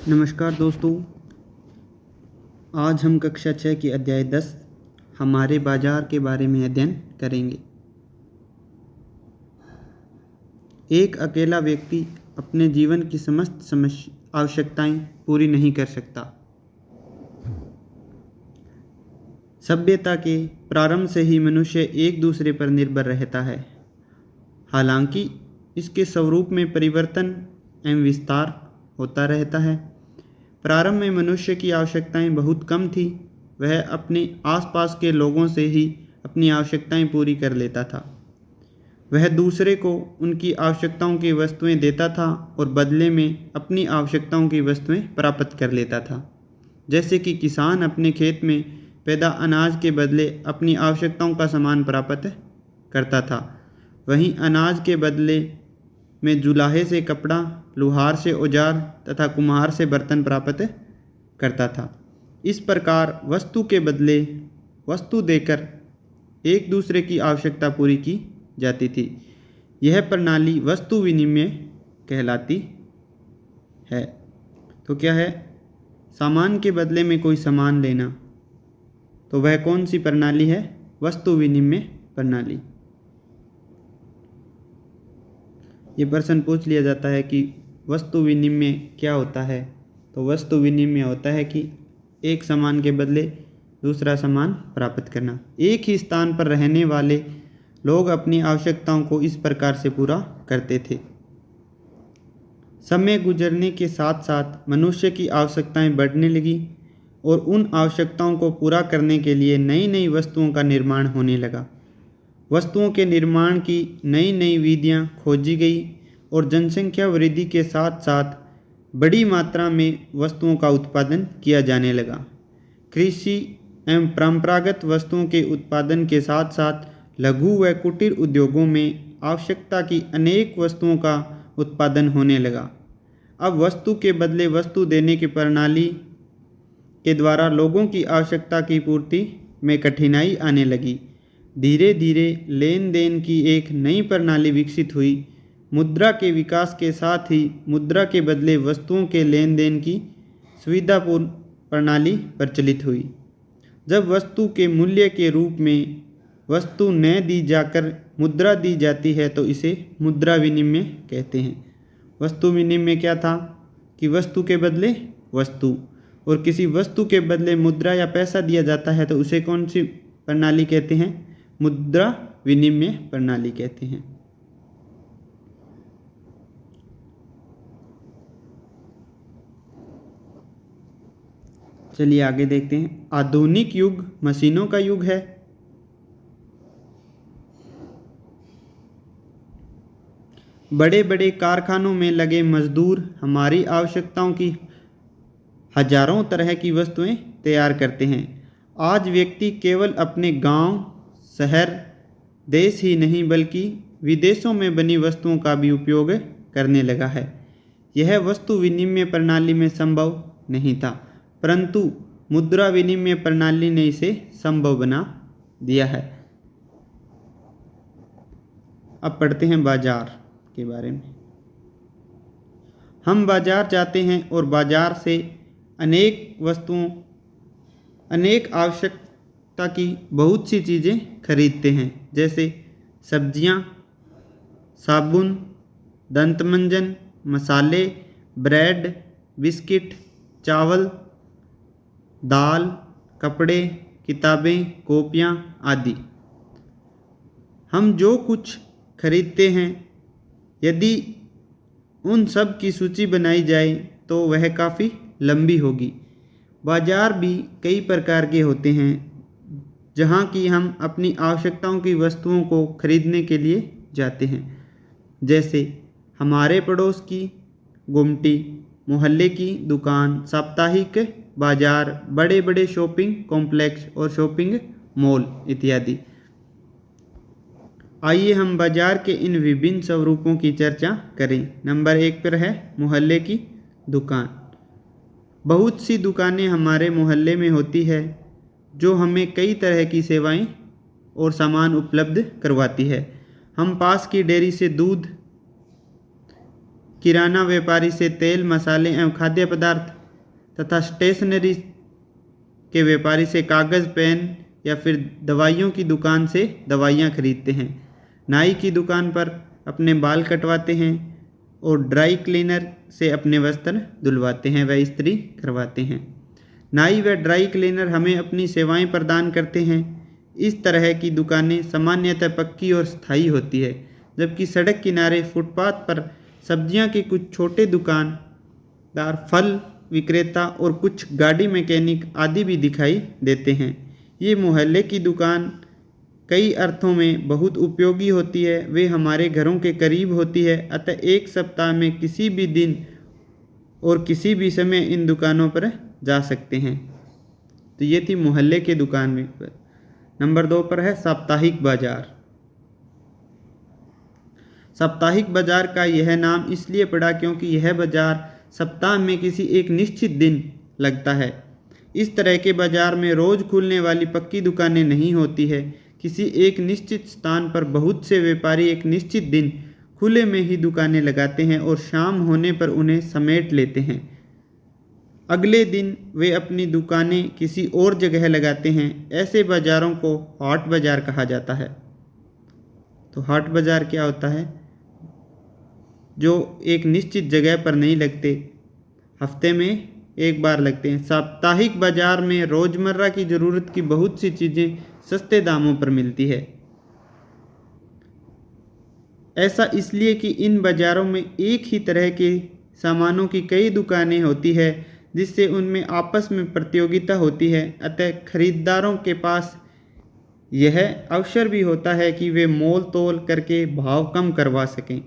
नमस्कार दोस्तों। आज हम कक्षा 6 की अध्याय 10 हमारे बाजार के बारे में अध्ययन करेंगे। एक अकेला व्यक्ति अपने जीवन की समस्त आवश्यकताएं पूरी नहीं कर सकता। सभ्यता के प्रारंभ से ही मनुष्य एक दूसरे पर निर्भर रहता है। हालांकि इसके स्वरूप में परिवर्तन एवं विस्तार होता रहता है। प्रारंभ में मनुष्य की आवश्यकताएं बहुत कम थी। वह अपने आसपास के लोगों से ही अपनी आवश्यकताएं पूरी कर लेता था। वह दूसरे को उनकी आवश्यकताओं की वस्तुएं देता था और बदले में अपनी आवश्यकताओं की वस्तुएं प्राप्त कर लेता था। जैसे कि किसान अपने खेत में पैदा अनाज के बदले अपनी आवश्यकताओं का सामान प्राप्त करता था, वहीं अनाज के बदले में जुलाहे से कपड़ा, लुहार से औजार तथा कुम्हार से बर्तन प्राप्त करता था। इस प्रकार वस्तु के बदले वस्तु देकर एक दूसरे की आवश्यकता पूरी की जाती थी। यह प्रणाली वस्तु विनिमय कहलाती है। तो क्या है? सामान के बदले में कोई सामान लेना, तो वह कौन सी प्रणाली है? वस्तु विनिमय प्रणाली। ये प्रश्न पूछ लिया जाता है कि वस्तु विनिमय क्या होता है। तो वस्तु विनिमय होता है कि एक सामान के बदले दूसरा सामान प्राप्त करना। एक ही स्थान पर रहने वाले लोग अपनी आवश्यकताओं को इस प्रकार से पूरा करते थे। समय गुजरने के साथ साथ मनुष्य की आवश्यकताएं बढ़ने लगी और उन आवश्यकताओं को पूरा करने के लिए नई नई वस्तुओं का निर्माण होने लगा। वस्तुओं के निर्माण की नई नई विधियां खोजी गई और जनसंख्या वृद्धि के साथ साथ बड़ी मात्रा में वस्तुओं का उत्पादन किया जाने लगा। कृषि एवं परंपरागत वस्तुओं के उत्पादन के साथ साथ लघु व कुटीर उद्योगों में आवश्यकता की अनेक वस्तुओं का उत्पादन होने लगा। अब वस्तु के बदले वस्तु देने की प्रणाली के द्वारा लोगों की आवश्यकता की पूर्ति में कठिनाई आने लगी। धीरे धीरे लेन देन की एक नई प्रणाली विकसित हुई। मुद्रा के विकास के साथ ही मुद्रा के बदले वस्तुओं के लेन देन की सुविधापूर्ण प्रणाली प्रचलित हुई। जब वस्तु के मूल्य के रूप में वस्तु न दी जाकर मुद्रा दी जाती है तो इसे मुद्रा विनिमय कहते हैं। वस्तु विनिमय क्या था? कि वस्तु के बदले वस्तु और किसी वस्तु के बदले मुद्रा या पैसा दिया जाता है तो उसे कौन सी प्रणाली कहते हैं? मुद्रा विनिमय प्रणाली कहते हैं। चलिए आगे देखते हैं। आधुनिक युग मशीनों का युग है। बड़े बड़े कारखानों में लगे मजदूर हमारी आवश्यकताओं की हजारों तरह की वस्तुएं तैयार करते हैं। आज व्यक्ति केवल अपने गांव, शहर, देश ही नहीं बल्कि विदेशों में बनी वस्तुओं का भी उपयोग करने लगा है। यह वस्तु विनिमय प्रणाली में संभव नहीं था, परंतु मुद्रा विनिमय प्रणाली ने इसे संभव बना दिया है। अब पढ़ते हैं बाजार के बारे में। हम बाजार जाते हैं और बाजार से अनेक आवश्यकता की बहुत सी चीज़ें खरीदते हैं, जैसे सब्जियां, साबुन, दंतमंजन, मसाले, ब्रेड, बिस्किट, चावल, दाल, कपड़े, किताबें, कॉपियाँ आदि। हम जो कुछ खरीदते हैं, यदि उन सब की सूची बनाई जाए तो वह काफ़ी लंबी होगी। बाजार भी कई प्रकार के होते हैं जहाँ की हम अपनी आवश्यकताओं की वस्तुओं को खरीदने के लिए जाते हैं, जैसे हमारे पड़ोस की गुमटी, मोहल्ले की दुकान, साप्ताहिक बाजार, बड़े बड़े शॉपिंग कॉम्प्लेक्स और शॉपिंग मॉल इत्यादि। आइए हम बाजार के इन विभिन्न स्वरूपों की चर्चा करें। नंबर 1 पर है मोहल्ले की दुकान। बहुत सी दुकानें हमारे मोहल्ले में होती है जो हमें कई तरह की सेवाएं और सामान उपलब्ध करवाती है। हम पास की डेयरी से दूध, किराना व्यापारी से तेल, मसाले एवं खाद्य पदार्थ तथा स्टेशनरी के व्यापारी से कागज़, पेन या फिर दवाइयों की दुकान से दवाइयाँ खरीदते हैं। नाई की दुकान पर अपने बाल कटवाते हैं और ड्राई क्लीनर से अपने वस्त्र धुलवाते हैं व इस्त्री करवाते हैं। नाई व ड्राई क्लीनर हमें अपनी सेवाएं प्रदान करते हैं। इस तरह की दुकानें सामान्यतः पक्की और स्थायी होती है, जबकि सड़क किनारे फुटपाथ पर सब्जियां के कुछ छोटे दुकानदार, फल विक्रेता और कुछ गाड़ी मैकेनिक आदि भी दिखाई देते हैं। ये मोहल्ले की दुकान कई अर्थों में बहुत उपयोगी होती है। वे हमारे घरों के करीब होती है, अतः एक सप्ताह में किसी भी दिन और किसी भी समय इन दुकानों पर जा सकते हैं। तो ये थी मोहल्ले के दुकान में। नंबर 2 पर है साप्ताहिक बाजार। साप्ताहिक बाजार का यह नाम इसलिए पड़ा क्योंकि यह बाजार सप्ताह में किसी एक निश्चित दिन लगता है। इस तरह के बाजार में रोज़ खुलने वाली पक्की दुकानें नहीं होती है। किसी एक निश्चित स्थान पर बहुत से व्यापारी एक निश्चित दिन खुले में ही दुकानें लगाते हैं और शाम होने पर उन्हें समेट लेते हैं। अगले दिन वे अपनी दुकानें किसी और जगह लगाते हैं। ऐसे बाज़ारों को हाट बाज़ार कहा जाता है। तो हाट बाज़ार क्या होता है? जो एक निश्चित जगह पर नहीं लगते, हफ्ते में एक बार लगते हैं। साप्ताहिक बाज़ार में रोज़मर्रा की ज़रूरत की बहुत सी चीज़ें सस्ते दामों पर मिलती है। ऐसा इसलिए कि इन बाज़ारों में एक ही तरह के सामानों की कई दुकानें होती है, जिससे उनमें आपस में प्रतियोगिता होती है। अतः खरीदारों के पास यह अवसर भी होता है कि वे मोल तोल करके भाव कम करवा सकें।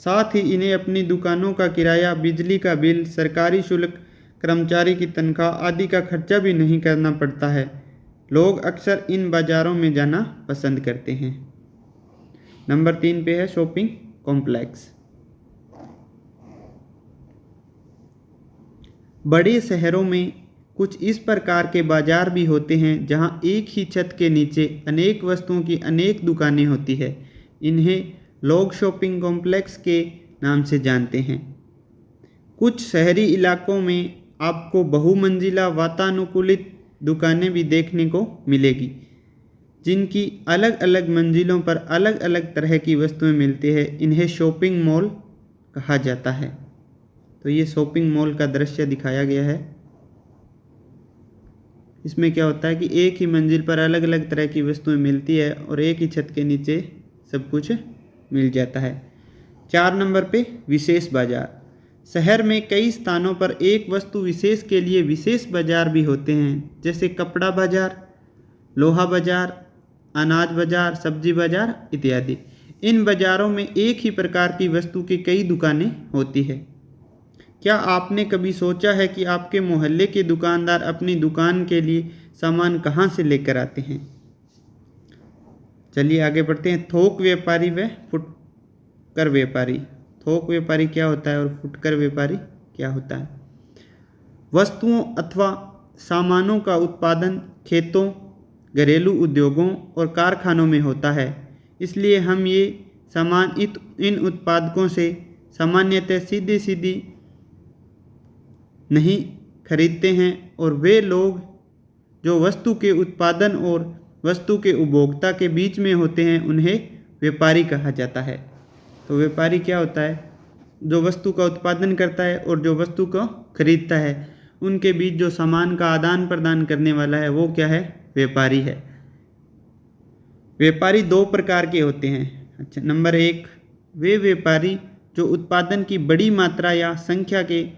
साथ ही इन्हें अपनी दुकानों का किराया, बिजली का बिल, सरकारी शुल्क, कर्मचारी की तनख्वाह आदि का खर्चा भी नहीं करना पड़ता है। लोग अक्सर इन बाज़ारों में जाना पसंद करते हैं। नंबर 3 पे है शॉपिंग कॉम्प्लेक्स। बड़े शहरों में कुछ इस प्रकार के बाज़ार भी होते हैं जहां एक ही छत के नीचे अनेक वस्तुओं की अनेक दुकानें होती है। इन्हें लोग शॉपिंग कॉम्प्लेक्स के नाम से जानते हैं। कुछ शहरी इलाकों में आपको बहुमंजिला वातानुकूलित दुकानें भी देखने को मिलेगी, जिनकी अलग अलग मंजिलों पर अलग अलग तरह की वस्तुएं मिलती है। इन्हें शॉपिंग मॉल कहा जाता है। तो ये शॉपिंग मॉल का दृश्य दिखाया गया है। इसमें क्या होता है कि एक ही मंजिल पर अलग अलग तरह की वस्तुएं मिलती है और एक ही छत के नीचे सब कुछ मिल जाता है। 4 नंबर पे विशेष बाजार। शहर में कई स्थानों पर एक वस्तु विशेष के लिए विशेष बाजार भी होते हैं, जैसे कपड़ा बाजार, लोहा बाजार, अनाज बाजार, सब्जी बाजार इत्यादि। इन बाजारों में एक ही प्रकार की वस्तु की कई दुकानें होती है। क्या आपने कभी सोचा है कि आपके मोहल्ले के दुकानदार अपनी दुकान के लिए सामान कहाँ से लेकर आते हैं? चलिए आगे बढ़ते हैं। थोक व्यापारी व फुटकर व्यापारी। थोक व्यापारी क्या होता है और फुटकर व्यापारी क्या होता है? वस्तुओं अथवा सामानों का उत्पादन खेतों, घरेलू उद्योगों और कारखानों में होता है। इसलिए हम ये सामान इन उत्पादकों से सामान्यतः सीधी नहीं खरीदते हैं, और वे लोग जो वस्तु के उत्पादन और वस्तु के उपभोक्ता के बीच में होते हैं उन्हें व्यापारी कहा जाता है। तो व्यापारी क्या होता है? जो वस्तु का उत्पादन करता है और जो वस्तु को खरीदता है, उनके बीच जो सामान का आदान प्रदान करने वाला है वो क्या है? व्यापारी है। व्यापारी 2 प्रकार के होते हैं। अच्छा, नंबर 1, वे व्यापारी जो उत्पादन की बड़ी मात्रा या संख्या के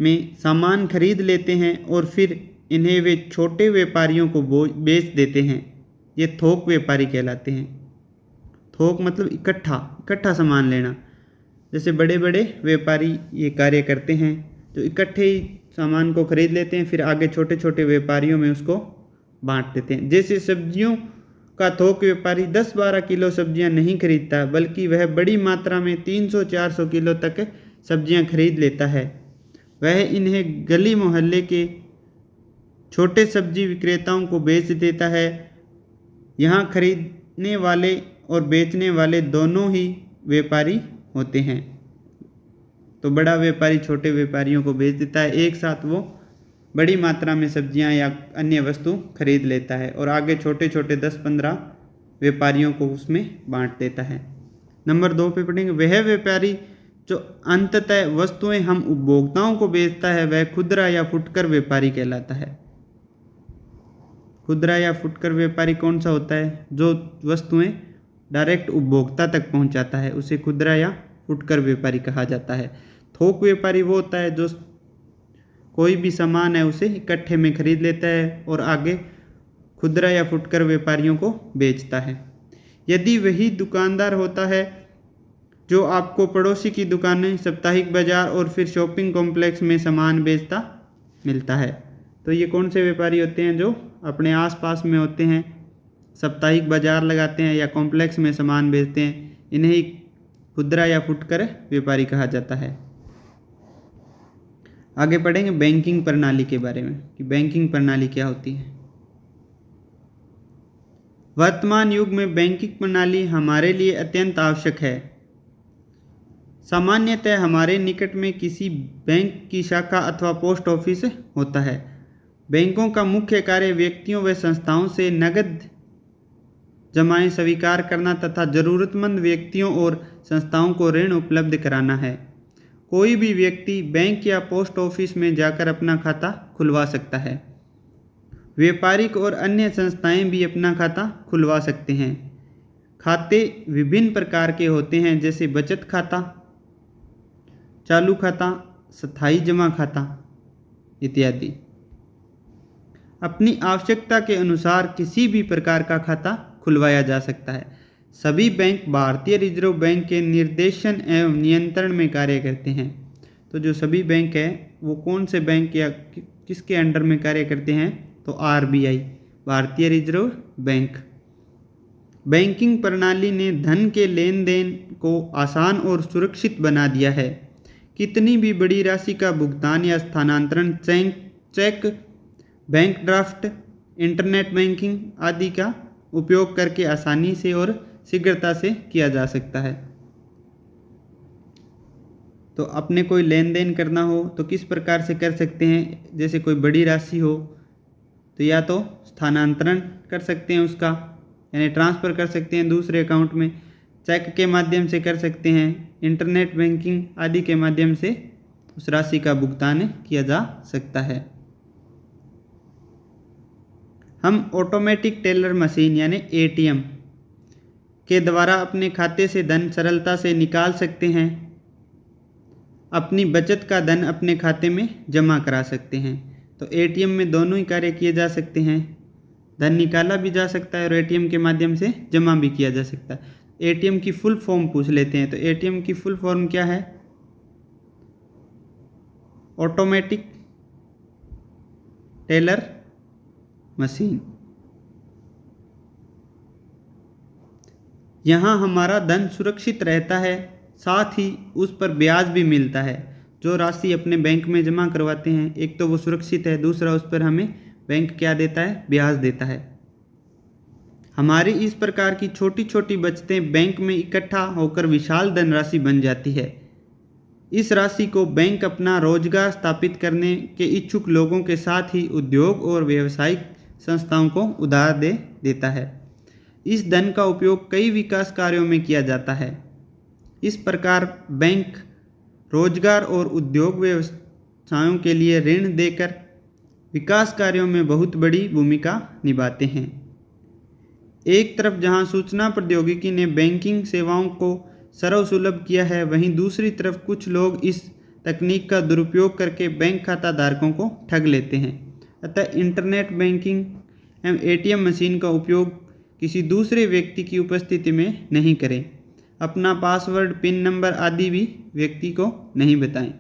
में सामान खरीद लेते हैं और फिर इन्हें वे छोटे व्यापारियों को बेच देते हैं। ये थोक व्यापारी कहलाते हैं। थोक मतलब इकट्ठा सामान लेना। जैसे बड़े बड़े व्यापारी ये कार्य करते हैं, जो इकट्ठे ही सामान को खरीद लेते हैं, फिर आगे छोटे छोटे व्यापारियों में उसको बांट देते हैं। जैसे सब्जियों का थोक व्यापारी 10-12 किलो सब्जियां नहीं खरीदता, बल्कि वह बड़ी मात्रा में 300-400 किलो तक सब्जियां खरीद लेता है। वह इन्हें गली मोहल्ले के छोटे सब्जी विक्रेताओं को बेच देता है। यहाँ खरीदने वाले और बेचने वाले दोनों ही व्यापारी होते हैं। तो बड़ा व्यापारी छोटे व्यापारियों को बेच देता है, एक साथ वो बड़ी मात्रा में सब्जियां या अन्य वस्तु खरीद लेता है और आगे छोटे छोटे 10-15 व्यापारियों को उसमें बांट देता है। नंबर 2 पे पढ़ेंगे, वह व्यापारी जो अंततः वस्तुएं हम उपभोक्ताओं को बेचता है वह खुदरा या फुटकर व्यापारी कहलाता है। खुदरा या फुटकर व्यापारी कौन सा होता है? जो वस्तुएं डायरेक्ट उपभोक्ता तक पहुंचाता है उसे खुदरा या फुटकर व्यापारी कहा जाता है। थोक व्यापारी वो होता है जो कोई भी सामान है उसे इकट्ठे में खरीद लेता है और आगे खुदरा या फुटकर व्यापारियों को बेचता है। यदि वही दुकानदार होता है जो आपको पड़ोसी की दुकानें, साप्ताहिक बाजार और फिर शॉपिंग कॉम्प्लेक्स में सामान बेचता मिलता है, तो ये कौन से व्यापारी होते हैं? जो अपने आसपास में होते हैं, साप्ताहिक बाजार लगाते हैं या कॉम्प्लेक्स में सामान बेचते हैं, इन्हें ही खुदरा या फुटकर व्यापारी कहा जाता है। आगे पढ़ेंगे बैंकिंग प्रणाली के बारे में कि बैंकिंग प्रणाली क्या होती है। वर्तमान युग में बैंकिंग प्रणाली हमारे लिए अत्यंत आवश्यक है। सामान्यतः हमारे निकट में किसी बैंक की शाखा अथवा पोस्ट ऑफिस होता है। बैंकों का मुख्य कार्य व्यक्तियों व संस्थाओं से नकद जमाएं स्वीकार करना तथा जरूरतमंद व्यक्तियों और संस्थाओं को ऋण उपलब्ध कराना है। कोई भी व्यक्ति बैंक या पोस्ट ऑफिस में जाकर अपना खाता खुलवा सकता है। व्यापारिक और अन्य संस्थाएं भी अपना खाता खुलवा सकते हैं। खाते विभिन्न प्रकार के होते हैं जैसे बचत खाता, चालू खाता, स्थायी जमा खाता इत्यादि। अपनी आवश्यकता के अनुसार किसी भी प्रकार का खाता खुलवाया जा सकता है। सभी बैंक भारतीय रिजर्व बैंक के निर्देशन एवं नियंत्रण में कार्य करते हैं। तो जो सभी बैंक है वो कौन से बैंक या किसके अंडर में कार्य करते हैं? तो आरबीआई, भारतीय रिजर्व बैंक। बैंकिंग प्रणाली ने धन के लेन देन को आसान और सुरक्षित बना दिया है। कितनी भी बड़ी राशि का भुगतान या स्थानांतरण cheque, bank draft, internet banking आदि का उपयोग करके आसानी से और शीघ्रता से किया जा सकता है। तो अपने कोई लेन देन करना हो तो किस प्रकार से कर सकते हैं? जैसे कोई बड़ी राशि हो तो या तो स्थानांतरण कर सकते हैं उसका, यानी ट्रांसफ़र कर सकते हैं दूसरे अकाउंट में, चेक के माध्यम से कर सकते हैं, इंटरनेट बैंकिंग आदि के माध्यम से उस राशि का भुगतान किया जा सकता है। हम ऑटोमेटिक टेलर मशीन यानी एटीएम के द्वारा अपने खाते से धन सरलता से निकाल सकते हैं। अपनी बचत का धन अपने खाते में जमा करा सकते हैं। तो एटीएम में दोनों ही कार्य किए जा सकते हैं, धन निकाला भी जा सकता है और एटीएम के माध्यम से जमा भी किया जा सकता है। एटीएम की फुल फॉर्म पूछ लेते हैं। तो एटीएम की फुल फॉर्म क्या है? Automatic teller machine. यहाँ हमारा धन सुरक्षित रहता है, साथ ही उस पर ब्याज भी मिलता है। जो राशि अपने बैंक में जमा करवाते हैं, एक तो वो सुरक्षित है, दूसरा उस पर हमें बैंक क्या देता है? ब्याज देता है। हमारी इस प्रकार की छोटी छोटी बचतें बैंक में इकट्ठा होकर विशाल धनराशि बन जाती है। इस राशि को बैंक अपना रोजगार स्थापित करने के इच्छुक लोगों के साथ ही उद्योग और व्यावसायिक संस्थाओं को उधार दे देता है। इस धन का उपयोग कई विकास कार्यों में किया जाता है। इस प्रकार बैंक रोजगार और उद्योग व्यवसायों के लिए ऋण देकर विकास कार्यों में बहुत बड़ी भूमिका निभाते हैं। एक तरफ जहां सूचना प्रौद्योगिकी ने बैंकिंग सेवाओं को सर्वसुलभ किया है, वहीं दूसरी तरफ कुछ लोग इस तकनीक का दुरुपयोग करके बैंक खाता धारकों को ठग लेते हैं। अतः इंटरनेट बैंकिंग एवं एटीएम मशीन का उपयोग किसी दूसरे व्यक्ति की उपस्थिति में नहीं करें। अपना पासवर्ड, पिन नंबर आदि भी व्यक्ति को नहीं बताएं।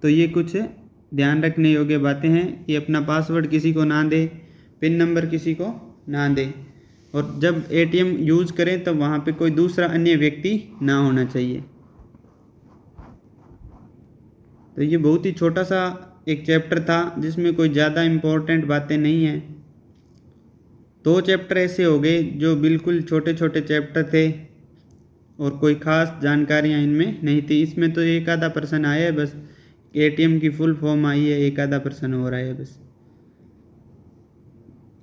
तो ये कुछ ध्यान रखने योग्य बातें हैं कि अपना पासवर्ड किसी को ना दें, पिन नंबर किसी को ना दें, और जब एटीएम यूज़ करें तो वहाँ पे कोई दूसरा अन्य व्यक्ति ना होना चाहिए। तो ये बहुत ही छोटा सा एक चैप्टर था जिसमें कोई ज़्यादा इम्पोर्टेंट बातें नहीं हैं। 2 चैप्टर ऐसे हो गए जो बिल्कुल छोटे छोटे चैप्टर थे और कोई ख़ास जानकारियाँ इनमें नहीं थी। इसमें तो एक आधा प्रश्न आया है बस, एटीएम की फुल फॉर्म आई है, एक आधा प्रश्न हो रहा है बस।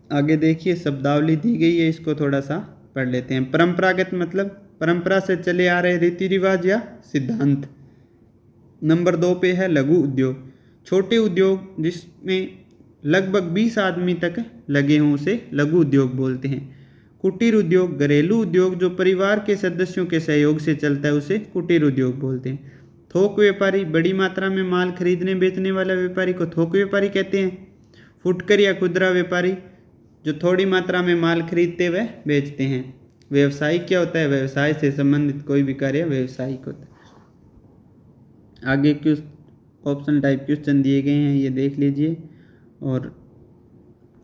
आगे देखिए शब्दावली दी गई है, इसको थोड़ा सा पढ़ लेते हैं। परंपरागत मतलब परंपरा से चले आ रहे रीति रिवाज या सिद्धांत। नंबर 2 पे है लघु उद्योग, छोटे उद्योग जिसमें लगभग 20 आदमी तक लगे हों उसे लघु उद्योग बोलते हैं। कुटीर उद्योग, घरेलू उद्योग जो परिवार के सदस्यों के सहयोग से चलता है उसे कुटीर उद्योग बोलते हैं। थोक व्यापारी, बड़ी मात्रा में माल खरीदने बेचने वाला व्यापारी को थोक व्यापारी कहते हैं। फुटकर या खुदरा व्यापारी जो थोड़ी मात्रा में माल खरीदते व बेचते हैं। व्यवसायी क्या होता है? व्यवसाय से संबंधित कोई भी कार्य व्यवसायिक होता है। आगे कुछ ऑप्शन टाइप क्वेश्चन दिए गए हैं, ये देख लीजिए। और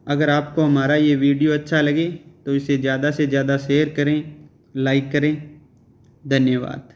अगर आपको हमारा ये वीडियो अच्छा लगे तो इसे ज़्यादा से ज़्यादा शेयर करें, लाइक करें। धन्यवाद।